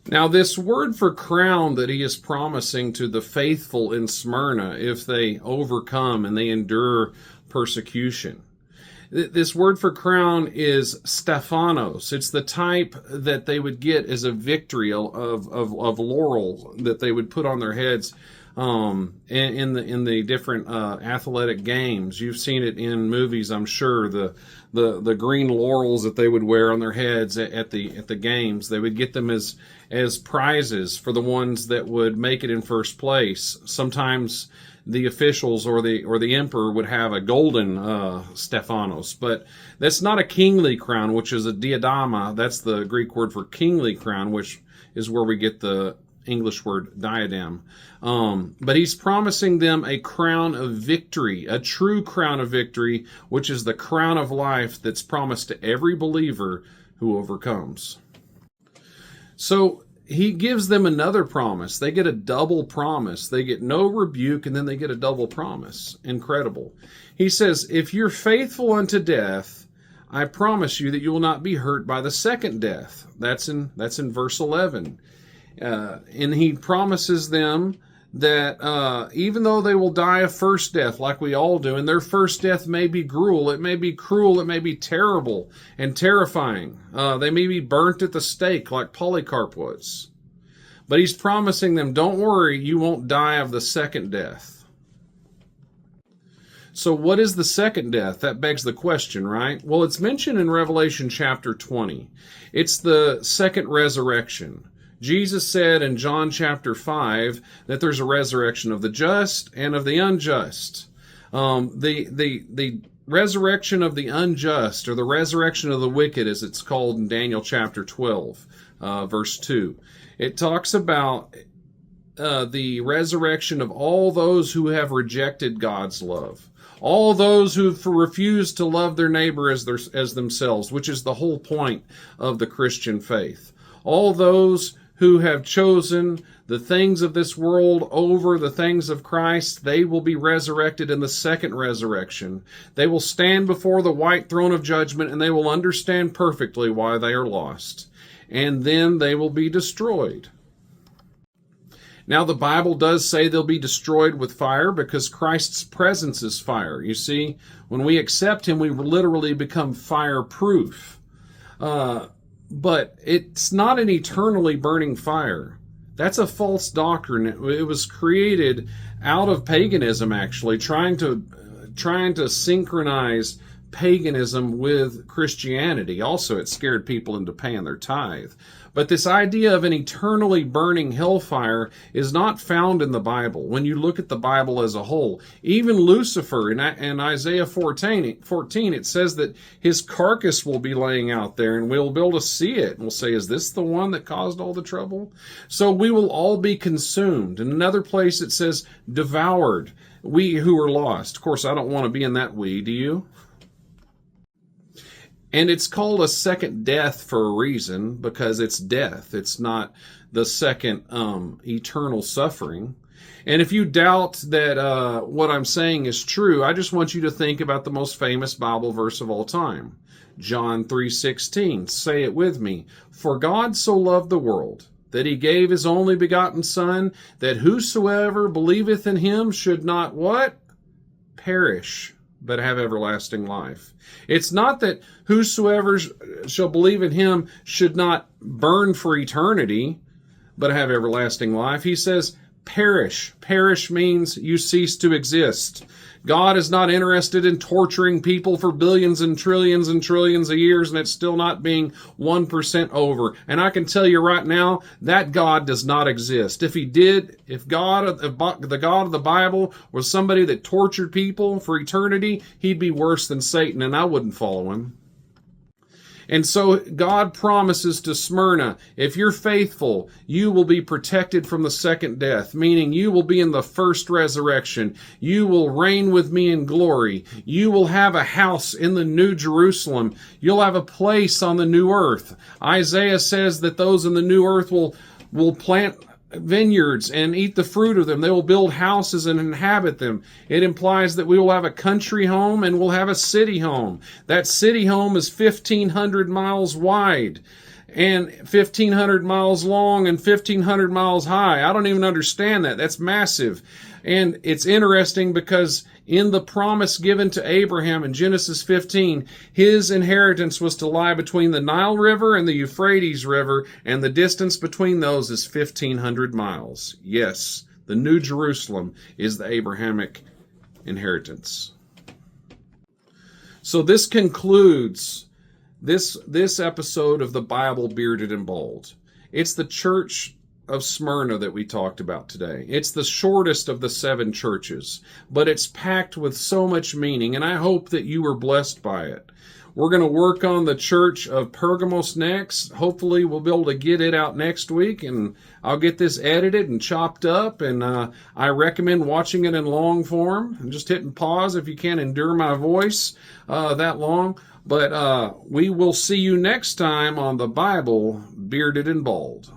Now, this word for crown that he is promising to the faithful in Smyrna, if they overcome and they endure persecution, this word for crown is Stephanos. It's the type that they would get as a victory of laurel that they would put on their heads in the different athletic games. You've seen it in movies, I'm sure. The green laurels that they would wear on their heads at the games. They would get them as prizes for the ones that would make it in first place. Sometimes the officials or the emperor would have a golden Stephanos, but that's not a kingly crown, which is a diadema. That's the Greek word for kingly crown, which is where we get the English word diadem. But he's promising them a crown of victory, a true crown of victory, which is the crown of life that's promised to every believer who overcomes. So he gives them another promise. They get a double promise. They get no rebuke, and then they get a double promise. Incredible. He says, if you're faithful unto death, I promise you that you will not be hurt by the second death. That's in verse 11. And he promises them that even though they will die a first death like we all do, and their first death may be gruel, it may be cruel, it may be terrible and terrifying. They may be burnt at the stake like Polycarp was. But he's promising them, don't worry, you won't die of the second death. So what is the second death? That begs the question, right? Well, it's mentioned in Revelation chapter 20. It's the second resurrection. Jesus said in John chapter 5 that there's a resurrection of the just and of the unjust. The resurrection of the unjust, or the resurrection of the wicked, as it's called in Daniel chapter 12, verse 2. It talks about the resurrection of all those who have rejected God's love. All those who've refused to love their neighbor as themselves, which is the whole point of the Christian faith. All those who have chosen the things of this world over the things of Christ, they will be resurrected in the second resurrection. They will stand before the white throne of judgment, and they will understand perfectly why they are lost. And then they will be destroyed. Now, the Bible does say they'll be destroyed with fire because Christ's presence is fire. You see, when we accept him, we literally become fireproof. But it's not an eternally burning fire. That's a false doctrine. It was created out of paganism, actually, trying to synchronize paganism with Christianity. Also, it scared people into paying their tithe. But this idea of an eternally burning hellfire is not found in the Bible. When you look at the Bible as a whole, even Lucifer in Isaiah 14, it says that his carcass will be laying out there, and we'll be able to see it. And we'll say, is this the one that caused all the trouble? So we will all be consumed. In another place it says, devoured, we who are lost. Of course, I don't want to be in that we, do you? And it's called a second death for a reason, because it's death. It's not the second eternal suffering. And if you doubt that what I'm saying is true, I just want you to think about the most famous Bible verse of all time. John 3:16. Say it with me. For God so loved the world, that he gave his only begotten Son, that whosoever believeth in him should not what? Perish, but have everlasting life. It's not that whosoever shall believe in him should not burn for eternity, but have everlasting life. He says, perish. Perish means you cease to exist. God is not interested in torturing people for billions and trillions of years, and it's still not being 1% over. And I can tell you right now, that God does not exist. If he did, if the God of the Bible was somebody that tortured people for eternity, he'd be worse than Satan, and I wouldn't follow him. And so God promises to Smyrna, if you're faithful, you will be protected from the second death, meaning you will be in the first resurrection. You will reign with me in glory. You will have a house in the New Jerusalem. You'll have a place on the new earth. Isaiah says that those in the new earth will plant vineyards and eat the fruit of them. They will build houses and inhabit them. It implies that we will have a country home and we'll have a city home. That city home is 1,500 miles wide. and 1,500 miles long and 1,500 miles high. I don't even understand that. That's massive. And it's interesting because in the promise given to Abraham in Genesis 15, his inheritance was to lie between the Nile River and the Euphrates River, and the distance between those is 1,500 miles. Yes, the New Jerusalem is the Abrahamic inheritance. So this concludes this episode of the Bible Bearded and Bold. It's the church of Smyrna that we talked about today. It's the shortest of the 7 churches, but it's packed with so much meaning, and I hope that you were blessed by it. We're going to work on the church of Pergamos next. Hopefully we'll be able to get it out next week, and I'll get this edited and chopped up, and I recommend watching it in long form and just hitting pause if you can't endure my voice that long. But we will see you next time on the Bible Bearded and Bold.